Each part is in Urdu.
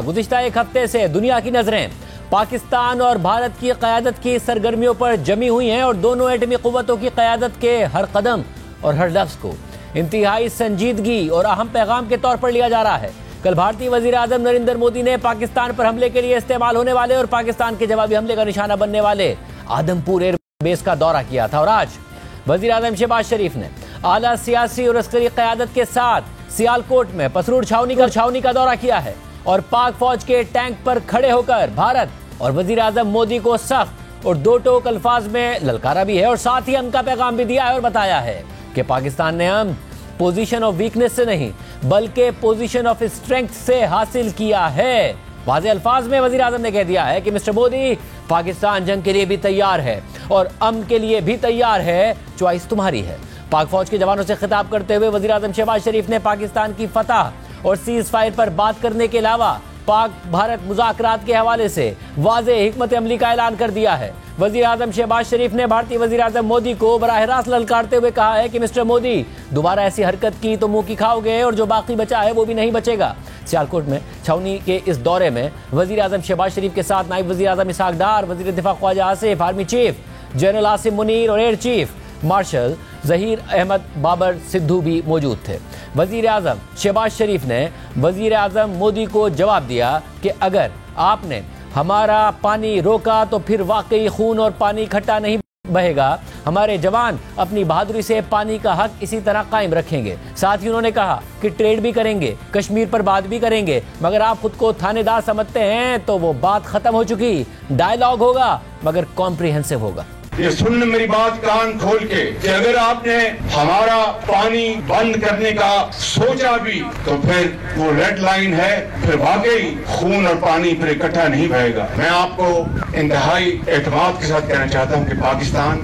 گزشتہ ایک ہفتے سے دنیا کی نظریں پاکستان اور بھارت کی قیادت کی سرگرمیوں پر جمی ہوئی ہیں اور دونوں ایٹمی قوتوں کی قیادت کے ہر قدم اور ہر لفظ کو انتہائی سنجیدگی اور اہم پیغام کے طور پر لیا جا رہا ہے۔ کل بھارتی وزیر اعظم نریندر مودی نے پاکستان پر حملے کے لیے استعمال ہونے والے اور پاکستان کے جوابی حملے کا نشانہ بننے والے آدم پور ایئر بیس کا دورہ کیا تھا، اور آج وزیر اعظم شہباز شریف نے اعلیٰ سیاسی اور عسکری قیادت کے ساتھ سیالکوٹ میں پسرور چھاونی کا دورہ کیا ہے اور پاک فوج کے ٹینک پر کھڑے ہو کر بھارت اور وزیر اعظم مودی کو سخت اور دو ٹوک الفاظ میں للکارا بھی ہے اور ساتھ ہی ان کا پیغام بھی دیا ہے اور بتایا ہے کہ پاکستان نے ہم پوزیشن آف ویکنس سے نہیں بلکہ پوزیشن آف اسٹرینتھ سے حاصل کیا ہے۔ واضح الفاظ میں وزیر اعظم نے کہہ دیا ہے کہ مسٹر مودی، پاکستان جنگ کے لیے بھی تیار ہے اور امن کے لیے بھی تیار ہے، چوائس تمہاری ہے۔ پاک فوج کے جوانوں سے خطاب کرتے ہوئے وزیر اعظم شہباز شریف نے پاکستان کی فتح اور سیز فائر پر بات کرنے کے علاوہ پاک بھارت مذاکرات کے حوالے سے واضح حکمت عملی کا اعلان کر دیا ہے۔ وزیر اعظم شہباز شریف نے بھارتی وزیر اعظم مودی کو براہ راست للکارتے ہوئے کہا ہے کہ مسٹر مودی، دوبارہ ایسی حرکت کی تو منہ کی کھاؤ گے اور جو باقی بچا ہے وہ بھی نہیں بچے گا۔ سیالکوٹ میں چھاونی کے اس دورے میں وزیر اعظم شہباز شریف کے ساتھ نائب وزیر اعظم اسحاق ڈار، وزیر دفاع Khawaja Asif, army chief general Asim Munir اور air chief marshal Zaheer Ahmed Babar Sidhu بھی موجود تھے۔ وزیر اعظم شہباز شریف نے وزیر اعظم مودی کو جواب دیا کہ اگر آپ نے ہمارا پانی روکا تو پھر واقعی خون اور پانی اکٹھا نہیں بہے گا۔ ہمارے جوان اپنی بہادری سے پانی کا حق اسی طرح قائم رکھیں گے۔ ساتھ ہی انہوں نے کہا کہ ٹریڈ بھی کریں گے، کشمیر پر بات بھی کریں گے، مگر آپ خود کو تھانے دار سمجھتے ہیں تو وہ بات ختم ہو چکی۔ ڈائیلاگ ہوگا مگر کمپریہنسو ہوگا۔ یہ سن میری بات کان کھول کے کہ اگر آپ نے ہمارا پانی بند کرنے کا سوچا بھی تو پھر وہ ریڈ لائن ہے، پھر واقعی خون اور پانی پھر اکٹھا نہیں بہے گا۔ میں آپ کو انتہائی اعتماد کے ساتھ کہنا چاہتا ہوں کہ پاکستان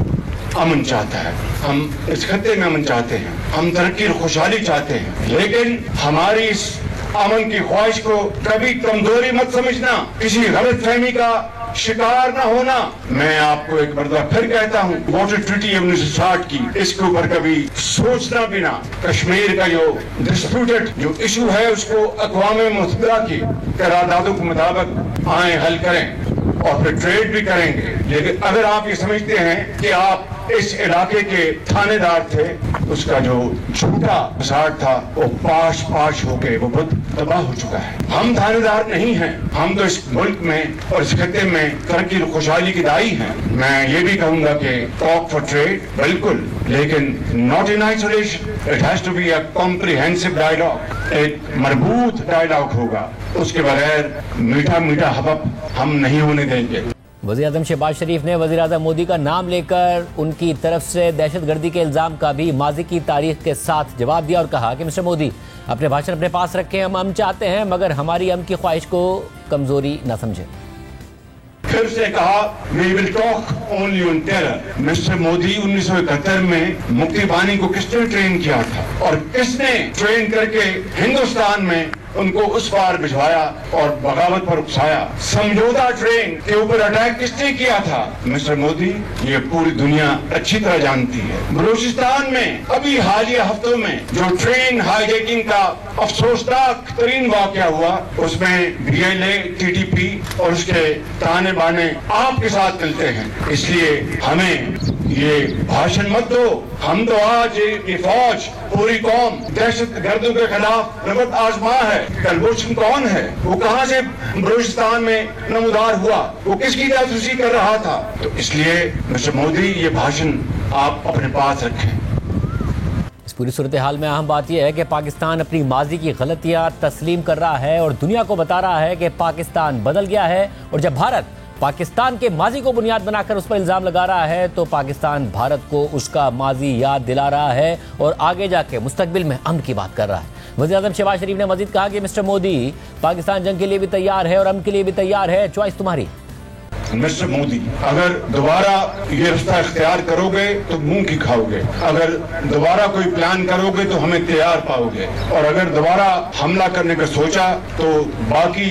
امن چاہتا ہے، ہم اس خطے میں امن چاہتے ہیں، ہم ترقی اور خوشحالی چاہتے ہیں، لیکن ہماری اس امن کی خواہش کو کبھی کمزوری مت سمجھنا، کسی غلط فہمی کا شکار نہ ہونا۔ میں آپ کو ایک مرتبہ پھر کہتا ہوں، واٹر ٹریٹی 1960 کی اس کے اوپر کبھی سوچنا بھی نہ۔ کشمیر کا جو ڈسپیوٹڈ جو ایشو ہے اس کو اقوام متحدہ کی قراردادوں کے مطابق آئیں حل کریں اور پھر ٹریڈ بھی کریں گے۔ لیکن اگر آپ یہ سمجھتے ہیں کہ آپ اس علاقے کے تھانے دار تھے، اس کا جو جھوٹا فساد تھا وہ پاش ہو کے وہ بہت تباہ ہو چکا ہے۔ ہم تھانے دار نہیں ہیں، ہم تو اس ملک میں اور اس خطے میں ترقی اور خوشحالی کی دائی ہیں۔ میں یہ بھی کہوں گا کہ ٹاک فار ٹریڈ بالکل، لیکن not in isolation, it has to be a comprehensive dialogue, ایک مربوط ڈائیلاگ ہوگا، اس کے بغیر میٹھا میٹھا حبب ہم نہیں ہونے دیں گے۔ وزیر اعظم شہباز شریف نے وزیر اعظم مودی کا نام لے کر ان کی طرف سے دہشت گردی کے الزام کا بھی ماضی کی تاریخ کے ساتھ جواب دیا اور کہا کہ مسٹر مودی، اپنے بھاشن اپنے پاس رکھیں، ہم امن چاہتے ہیں مگر ہماری امن کی خواہش کو کمزوری نہ سمجھیں۔ پھر سے کہا we will talk only on terror۔ Mister Modi 1971 میں مکتی بانی کو کس نے ٹرین کیا تھا اور کس نے ٹرین کر کے ہندوستان میں ان کو اس پار بھجوایا اور بغاوت پر اکسایا؟ سمجھوتا ٹرین کے اوپر اٹیک کس نے کیا تھا؟ مسٹر مودی، یہ پوری دنیا اچھی طرح جانتی ہے۔ بلوچستان میں ابھی حالیہ ہفتوں میں جو ٹرین ہائی جیکنگ کا افسوسناک ترین واقعہ ہوا، اس میں BLA، TTP اور اس کے تانے بانے آپ کے ساتھ ملتے ہیں۔ اس لیے ہمیں یہ بھاشن مت دو، ہم تو آج یہ فوج پوری قوم دہشت گردوں کے خلاف نمت آزما ہے۔ کلبھوشن کون ہے؟ وہ کہاں سے بلوچستان میں نمودار ہوا؟ وہ کس کی جاسوسی کر رہا تھا؟ تو اس لیے مسٹر مودی، یہ بھاشن آپ اپنے پاس رکھیں۔ اس پوری صورتحال میں اہم بات یہ ہے کہ پاکستان اپنی ماضی کی غلطیاں تسلیم کر رہا ہے اور دنیا کو بتا رہا ہے کہ پاکستان بدل گیا ہے، اور جب بھارت پاکستان کے ماضی کو بنیاد بنا کر اس پر الزام لگا رہا ہے تو پاکستان بھارت کو اس کا ماضی یاد دلا رہا ہے اور آگے جا کے مستقبل میں امن کی بات کر رہا ہے۔ وزیر اعظم شہباز شریف نے مزید کہا کہ مسٹر مودی، پاکستان جنگ کے لیے بھی تیار ہے اور امن کے لیے بھی تیار ہے، چوائس تمہاری۔ مسٹر مودی، اگر دوبارہ یہ رستہ اختیار کرو گے تو منہ کی کھاؤ گے، اگر دوبارہ کوئی پلان کرو گے تو ہمیں تیار پاؤ گے، اور اگر دوبارہ حملہ کرنے کا سوچا تو باقی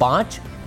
5